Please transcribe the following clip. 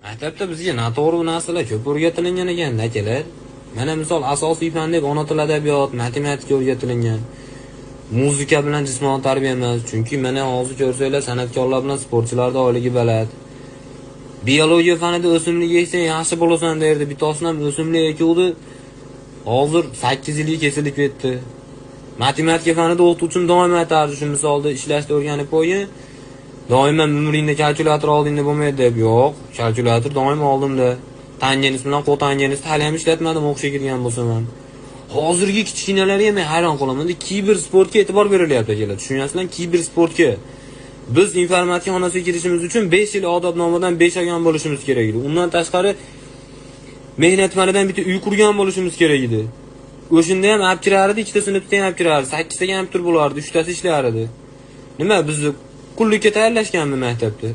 Maktabda bizga noto'g'ri narsalar ko'p o'rgatilingan ekan, akalar. Mana misol asosiy fan deb ona tili adabiyot, matematika o'rgatilingan. Muzika bilan jismoniy tarbiya emas, chunki mana hozir ko'rsanglar san'atkorlar bilan sportchilarda oyligi baland. Biologiya fanida o'simlik eksang yaxshi bo'lasan derdi. Bittasidan ham o'simlik ekuvdi. Hozir 8 yilga kesilib ketdi. Matematika fanida o'qituvchim doim aytardi, shu misolda ishlashni o'rganib qo'ying. Doim umringda kalkulyator oldingda bo'lmaydi deb. Yo'q, kalkulyator doim oldimda. Tangens bilan qo'tangens hali ham ishlatmadim o'qishga kirgan bo'lsam ham. Hozirgi kichkinalarga men hayron qolaman. Kiber sportga e'tibor berilyapti akalar. Tushunyapsizlar, kiber sportga. Biz informatika xonasiga kirishimiz uchun 5 yil odobnomadan 5 olgan bo'lishimiz kerak edi. Undan tashqari mehnat fanidan bitta uy qurgan bo'lishimiz kerak edi. O'shunda ham olib kirardi, ikkita sinfda ham olib kirardi, 8 taga ham tur bo'lardi, 3 tasi ishlar edi. Nima bizni qullikka tayyorlashganmi maktabda?